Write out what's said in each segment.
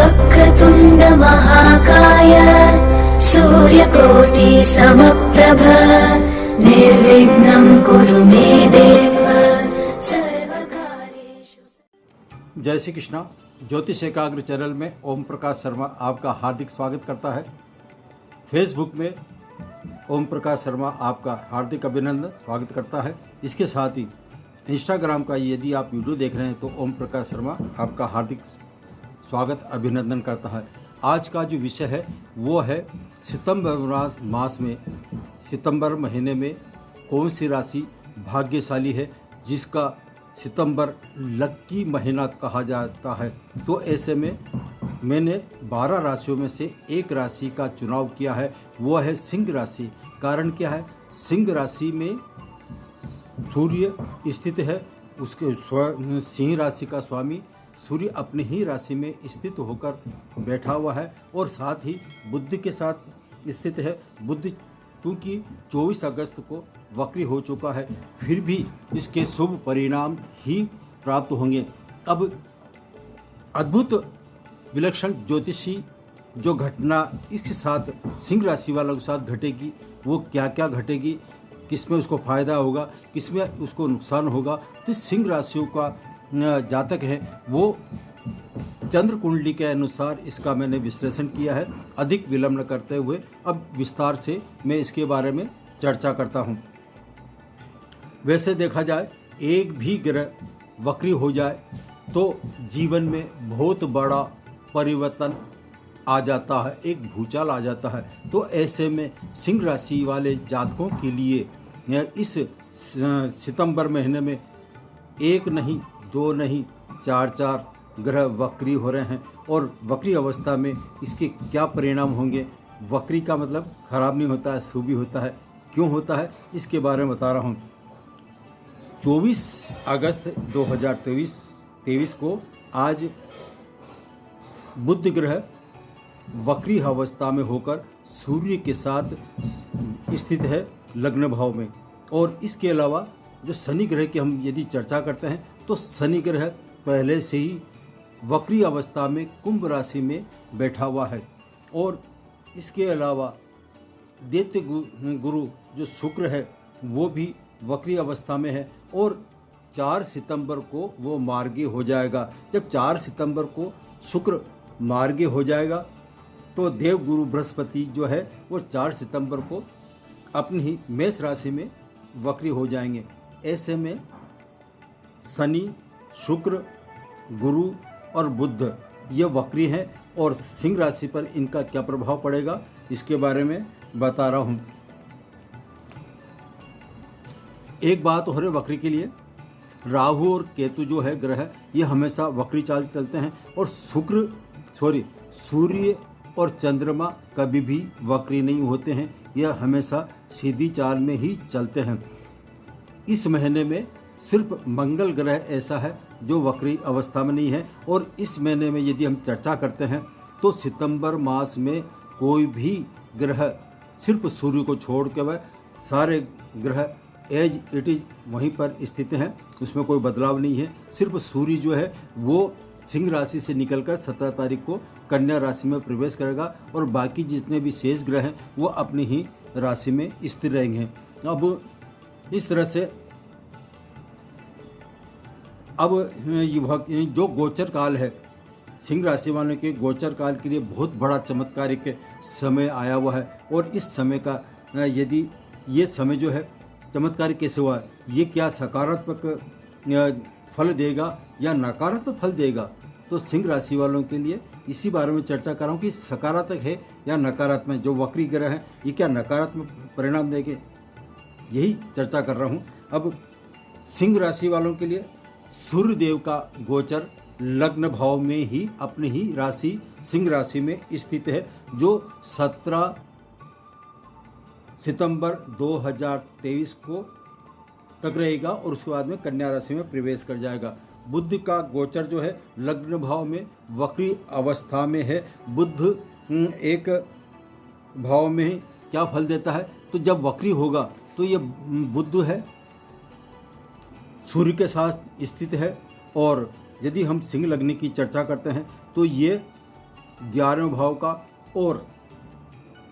वक्रतुण्ड महाकाय सूर्यकोटि समप्रभ निर्विघ्नं कुरु मे देव सर्वकार्येषु। जय श्री कृष्णा। ज्योतिष एकाग्र चैनल में ओम प्रकाश शर्मा आपका हार्दिक स्वागत करता है। फेसबुक में ओम प्रकाश शर्मा आपका हार्दिक अभिनंदन स्वागत करता है। इसके साथ ही इंस्टाग्राम का यदि आप वीडियो देख रहे हैं तो ओम प्रकाश शर्मा आपका हार्दिक स्वागत अभिनंदन करता है। आज का जो विषय है वो है सितंबर मास में, सितंबर महीने में कौन सी राशि भाग्यशाली है, जिसका सितंबर लक्की महीना कहा जाता है। तो ऐसे में मैंने 12 राशियों में से एक राशि का चुनाव किया है, वो है सिंह राशि। कारण क्या है, सिंह राशि में सूर्य स्थित है, उसके सिंह राशि का स्वामी सूर्य अपनी ही राशि में स्थित होकर बैठा हुआ है और साथ ही बुध के साथ स्थित है। बुध क्योंकि 24 अगस्त को वक्री हो चुका है, फिर भी इसके शुभ परिणाम ही प्राप्त होंगे। अब अद्भुत विलक्षण ज्योतिषी जो घटना इसके साथ सिंह राशि वालों के साथ घटेगी, वो क्या क्या घटेगी, किसमें उसको फायदा होगा, किसमें उसको नुकसान होगा। तो सिंह राशियों का जातक है वो चंद्र कुंडली के अनुसार इसका मैंने विश्लेषण किया है। अधिक विलंब न करते हुए अब विस्तार से मैं इसके बारे में चर्चा करता हूँ। वैसे देखा जाए, एक भी ग्रह वक्री हो जाए तो जीवन में बहुत बड़ा परिवर्तन आ जाता है, एक भूचाल आ जाता है। तो ऐसे में सिंह राशि वाले जातकों के लिए इस सितंबर महीने में एक नहीं, दो नहीं, चार ग्रह वक्री हो रहे हैं और वक्री अवस्था में इसके क्या परिणाम होंगे। वक्री का मतलब खराब नहीं होता है, शुभ भी होता है। क्यों होता है इसके बारे में बता रहा हूँ। 24 अगस्त 2023 को आज बुध ग्रह वक्री अवस्था में होकर सूर्य के साथ स्थित है लग्न भाव में। और इसके अलावा जो शनि ग्रह की हम यदि चर्चा करते हैं तो शनि ग्रह पहले से ही वक्री अवस्था में कुंभ राशि में बैठा हुआ है। और इसके अलावा दैत्य गुरु जो शुक्र है वो भी वक्री अवस्था में है और 4 सितंबर को वो मार्गी हो जाएगा। जब 4 सितंबर को शुक्र मार्गी हो जाएगा तो देव गुरु बृहस्पति जो है वो 4 सितंबर को अपनी ही मेष राशि में वक्री हो जाएंगे। ऐसे में शनि, शुक्र, गुरु और बुध ये वक्री हैं और सिंह राशि पर इनका क्या प्रभाव पड़ेगा इसके बारे में बता रहा हूँ। एक बात और है वक्री के लिए, राहु और केतु जो है ग्रह ये हमेशा वक्री चाल चलते हैं और सूर्य और चंद्रमा कभी भी वक्री नहीं होते हैं, यह हमेशा सीधी चाल में ही चलते हैं। इस महीने में सिर्फ मंगल ग्रह ऐसा है जो वक्री अवस्था में नहीं है। और इस महीने में यदि हम चर्चा करते हैं तो सितंबर मास में कोई भी ग्रह, सिर्फ सूर्य को छोड़ के वह सारे ग्रह एज इट इज वहीं पर स्थित हैं, उसमें कोई बदलाव नहीं है। सिर्फ सूर्य जो है वो सिंह राशि से निकलकर 17 तारीख को कन्या राशि में प्रवेश करेगा और बाकी जितने भी शेष ग्रह हैं वो अपनी ही राशि में स्थिर रहेंगे। अब इस तरह से अब जो गोचर काल है, सिंह राशि वालों के गोचर काल के लिए बहुत बड़ा चमत्कारिक समय आया हुआ है। और इस समय का यदि ये समय जो है चमत्कारिक कैसे हुआ है, ये क्या सकारात्मक फल देगा या नकारात्मक फल देगा, तो सिंह राशि वालों के लिए इसी बारे में चर्चा कर रहा हूँ कि सकारात्मक है या नकारात्मक। जो वक्री ग्रह है ये क्या नकारात्मक परिणाम देंगे, यही चर्चा कर रहा हूँ। अब सिंह राशि वालों के लिए सूर्य देव का गोचर लग्न भाव में ही अपनी ही राशि सिंह राशि में स्थित है, जो 17 सितंबर 2023 को तक रहेगा और उसके बाद में कन्या राशि में प्रवेश कर जाएगा। बुध का गोचर जो है लग्न भाव में वक्री अवस्था में है। बुध एक भाव में ही क्या फल देता है, तो जब वक्री होगा तो ये बुध है सूर्य के साथ स्थित है। और यदि हम सिंह लग्न की चर्चा करते हैं तो ये 11वें भाव का और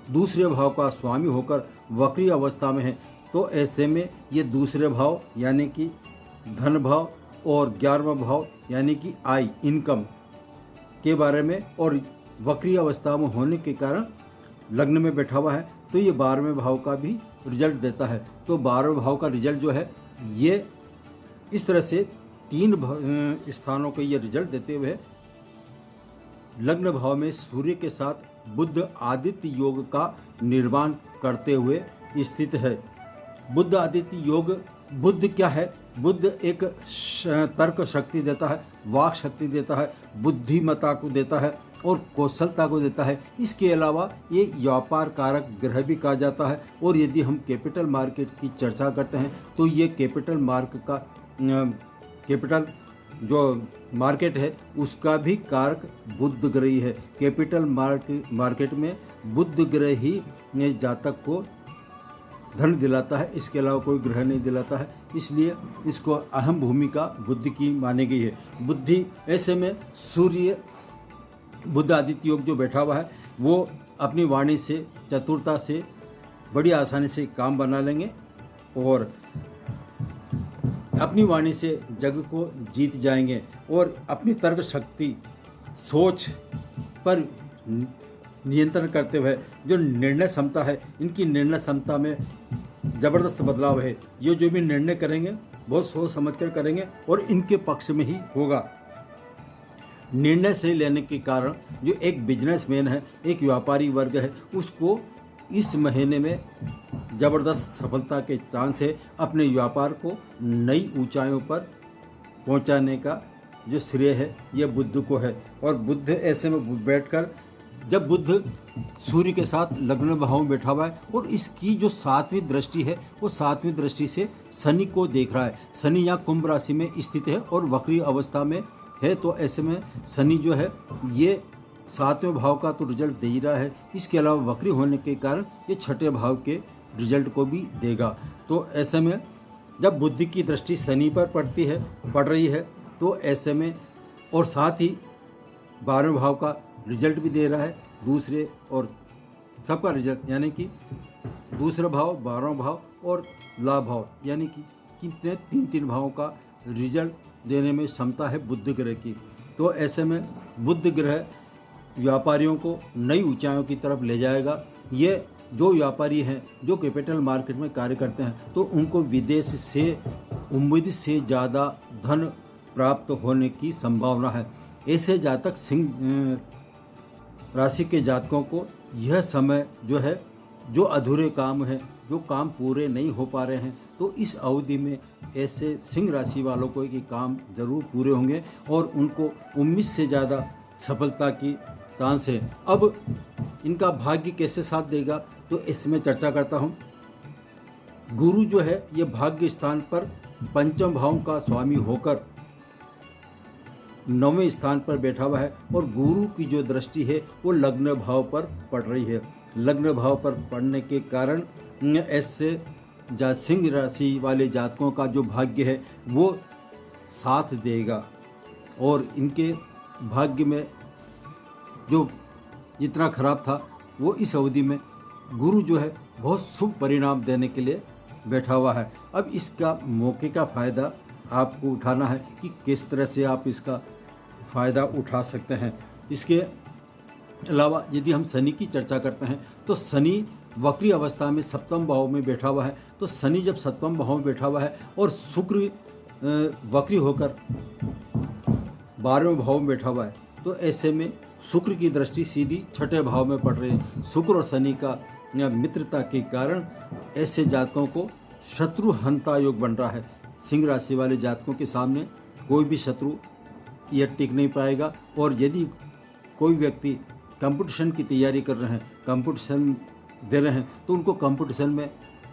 दूसरे भाव का स्वामी होकर वक्री अवस्था में है, तो ऐसे में ये दूसरे भाव यानी कि धन भाव और 11वां भाव यानी कि आय इनकम के बारे में और वक्री अवस्था में होने के कारण लग्न में बैठा हुआ है, तो ये 12वें भाव का भी रिजल्ट देता है। तो 12वें भाव का रिजल्ट जो है ये इस तरह से 3 स्थानों के ये रिजल्ट देते हुए लग्न भाव में सूर्य के साथ बुध आदित्य योग का निर्माण करते हुए स्थित है। बुध आदित्य योग, बुध क्या है? बुध एक तर्क शक्ति देता है, वाक शक्ति देता है, बुद्धिमत्ता को देता है और कौशलता को देता है। इसके अलावा ये व्यापार कारक ग्रह भी कहा जाता है। और यदि हम कैपिटल मार्केट की चर्चा करते हैं तो ये कैपिटल जो मार्केट है उसका भी कारक बुध ग्रह ही है। कैपिटल मार्केट में बुध ग्रह ही जातक को धन दिलाता है, इसके अलावा कोई ग्रह नहीं दिलाता है, इसलिए इसको अहम भूमिका बुद्धि की मानी गई है। बुद्धि ऐसे में सूर्य बुध आदित्य योग जो बैठा हुआ है वो अपनी वाणी से चतुरता से बड़ी आसानी से काम बना लेंगे और अपनी वाणी से जग को जीत जाएंगे और अपनी तर्क शक्ति सोच पर नियंत्रण करते हुए जो निर्णय क्षमता है, इनकी निर्णय क्षमता में ज़बरदस्त बदलाव है। ये जो भी निर्णय करेंगे बहुत सोच समझ कर करेंगे और इनके पक्ष में ही होगा। निर्णय से लेने के कारण जो एक बिजनेसमैन है, एक व्यापारी वर्ग है, उसको इस महीने में ज़बरदस्त सफलता के चांस है। अपने व्यापार को नई ऊंचाइयों पर पहुंचाने का जो श्रेय है ये बुध को है। और बुध ऐसे में बैठकर, जब बुध सूर्य के साथ लग्न भाव में बैठा हुआ है और इसकी जो 7वीं दृष्टि है वो 7वीं दृष्टि से शनि को देख रहा है। शनि यहाँ कुंभ राशि में स्थित है और वक्री अवस्था में है, तो ऐसे में शनि जो है ये 7वें भाव का तो रिजल्ट दे ही रहा है, इसके अलावा वक्री होने के कारण ये 6ठे भाव के रिजल्ट को भी देगा। तो ऐसे में जब बुद्धि की दृष्टि शनि पर पड़ रही है तो ऐसे में और साथ ही 12वें भाव का रिजल्ट भी दे रहा है, दूसरे और सबका रिजल्ट यानी कि दूसरा भाव, 12वां भाव और लाभ भाव यानी कि कितने 3 भावों का रिजल्ट देने में क्षमता है बुध ग्रह की। तो ऐसे में बुध ग्रह व्यापारियों को नई ऊंचाइयों की तरफ ले जाएगा। ये जो व्यापारी हैं जो कैपिटल मार्केट में कार्य करते हैं तो उनको विदेश से उम्मीद से ज़्यादा धन प्राप्त होने की संभावना है। ऐसे जातक सिंह राशि के जातकों को यह समय जो है, जो अधूरे काम हैं, जो काम पूरे नहीं हो पा रहे हैं, तो इस अवधि में ऐसे सिंह राशि वालों को कि काम जरूर पूरे होंगे और उनको उम्मीद से ज़्यादा सफलता की चांस है। अब इनका भाग्य कैसे साथ देगा तो इसमें चर्चा करता हूँ। गुरु जो है ये भाग्य स्थान पर 5वें भाव का स्वामी होकर 9वें स्थान पर बैठा हुआ है और गुरु की जो दृष्टि है वो लग्न भाव पर पड़ रही है। लग्न भाव पर पड़ने के कारण ऐसे सिंह राशि वाले जातकों का जो भाग्य है वो साथ देगा और इनके भाग्य में जो जितना खराब था वो इस अवधि में गुरु जो है बहुत शुभ परिणाम देने के लिए बैठा हुआ है। अब इसका मौके का फ़ायदा आपको उठाना है कि किस तरह से आप इसका फ़ायदा उठा सकते हैं। इसके अलावा यदि हम शनि की चर्चा करते हैं तो शनि वक्री अवस्था में 7वें भाव में बैठा हुआ है। तो शनि जब 7वें भाव में बैठा हुआ है और शुक्र वक्री होकर 12वें भाव में बैठा हुआ है, तो ऐसे में शुक्र की दृष्टि सीधी 6ठे भाव में पड़ रही है। शुक्र और शनि का मित्रता के कारण ऐसे जातकों को शत्रु हंता योग बन रहा है। सिंह राशि वाले जातकों के सामने कोई भी शत्रु यह टिक नहीं पाएगा। और यदि कोई व्यक्ति कंपटीशन की तैयारी कर रहे हैं, कंपटीशन दे रहे हैं, तो उनको कंपटीशन में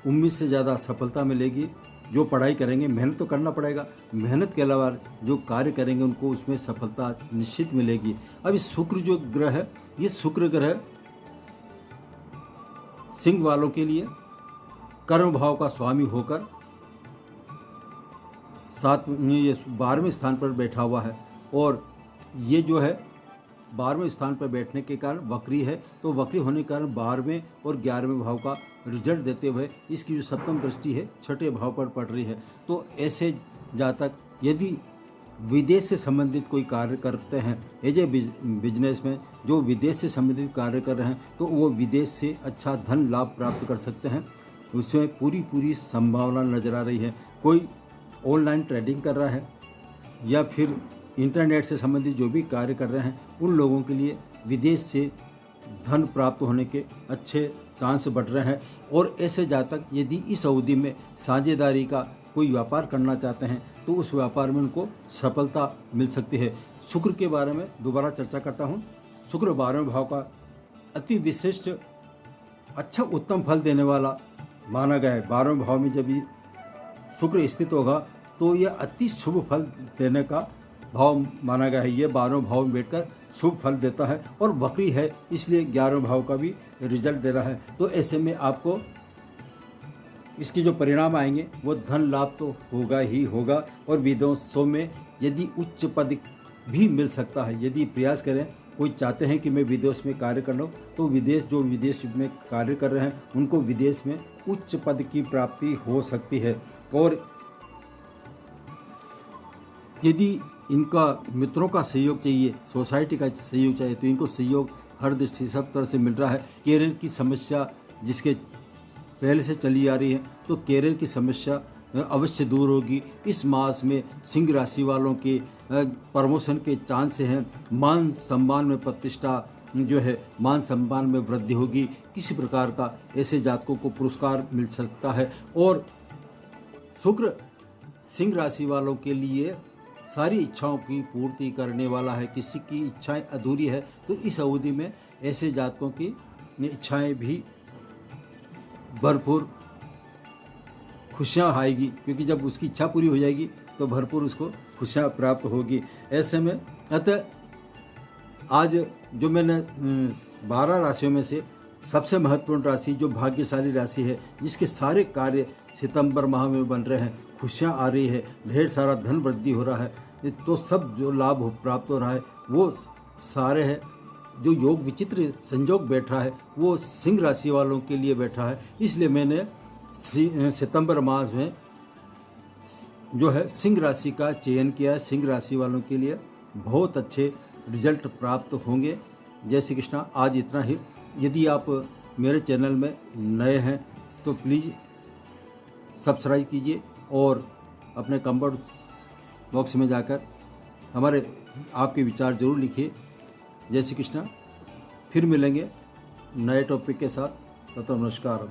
उम्मीद से ज़्यादा सफलता मिलेगी। जो पढ़ाई करेंगे, मेहनत तो करना पड़ेगा, मेहनत के अलावा जो कार्य करेंगे उनको उसमें सफलता निश्चित मिलेगी। अब इस शुक्र जो ग्रह है, ये शुक्र ग्रह सिंह वालों के लिए कर्म भाव का स्वामी होकर 12वें स्थान पर बैठा हुआ है और ये जो है 12वें स्थान पर बैठने के कारण वक्री है, तो वक्री होने के कारण 12वें और 11वें भाव का रिजल्ट देते हुए इसकी जो सप्तम दृष्टि है छठे भाव पर पड़ रही है। तो ऐसे जातक यदि विदेश से संबंधित कोई कार्य करते हैं, एज ए बिजनेस में जो विदेश से संबंधित कार्य कर रहे हैं, तो वो विदेश से अच्छा धन लाभ प्राप्त कर सकते हैं। उसमें पूरी संभावना नज़र आ रही है। कोई ऑनलाइन ट्रेडिंग कर रहा है या फिर इंटरनेट से संबंधित जो भी कार्य कर रहे हैं, उन लोगों के लिए विदेश से धन प्राप्त होने के अच्छे चांस बढ़ रहे हैं। और ऐसे जातक यदि इस अवधि में साझेदारी का कोई व्यापार करना चाहते हैं, तो उस व्यापार में उनको सफलता मिल सकती है। शुक्र के बारे में दोबारा चर्चा करता हूँ। शुक्र 12वें भाव का अति विशिष्ट अच्छा उत्तम फल देने वाला माना गया है। 12वें भाव में जब ये शुक्र स्थित होगा तो यह अति शुभ फल देने का भाव माना गया है। ये 12वें भाव में बैठकर शुभ फल देता है और वक्री है, इसलिए 11वें भाव का भी रिजल्ट दे रहा है। तो ऐसे में आपको इसके जो परिणाम आएंगे वो धन लाभ तो होगा ही होगा, और विदेशों में यदि उच्च पद भी मिल सकता है। यदि प्रयास करें, कोई चाहते हैं कि मैं विदेश में कार्य कर लूँ, तो विदेश में कार्य कर रहे हैं उनको विदेश में उच्च पद की प्राप्ति हो सकती है। और यदि इनका मित्रों का सहयोग चाहिए, सोसाइटी का सहयोग चाहिए, तो इनको सहयोग हर दृष्टि से सब तरह से मिल रहा है। कैरियर की समस्या जिसके पहले से चली आ रही है, तो कैरियर की समस्या अवश्य दूर होगी। इस मास में सिंह राशि वालों के प्रमोशन के चांस हैं। मान सम्मान में प्रतिष्ठा जो है, मान सम्मान में वृद्धि होगी। किसी प्रकार का ऐसे जातकों को पुरस्कार मिल सकता है। और शुक्र सिंह राशि वालों के लिए सारी इच्छाओं की पूर्ति करने वाला है। किसी की इच्छाएं अधूरी है, तो इस अवधि में ऐसे जातकों की इच्छाएं भी भरपूर खुशियाँ आएगी, क्योंकि जब उसकी इच्छा पूरी हो जाएगी तो भरपूर उसको खुशियाँ प्राप्त होगी। ऐसे में अतः आज जो मैंने 12 राशियों में से सबसे महत्वपूर्ण राशि, जो भाग्यशाली राशि है, जिसके सारे कार्य सितंबर माह में बन रहे हैं, खुशियाँ आ रही है, ढेर सारा धन वृद्धि हो रहा है, तो सब जो लाभ प्राप्त हो रहा है वो सारे है। जो योग विचित्र संयोग बैठ रहा है वो सिंह राशि वालों के लिए बैठा है। इसलिए मैंने सितंबर मास में जो है सिंह राशि का चयन किया है। सिंह राशि वालों के लिए बहुत अच्छे रिजल्ट प्राप्त होंगे। जय श्री कृष्णा। आज इतना ही। यदि आप मेरे चैनल में नए हैं तो प्लीज़ सब्सक्राइब कीजिए और अपने कमेंट बॉक्स में जाकर आपके विचार ज़रूर लिखिए। जय श्री कृष्णा। फिर मिलेंगे नए टॉपिक के साथ। तब तक नमस्कार।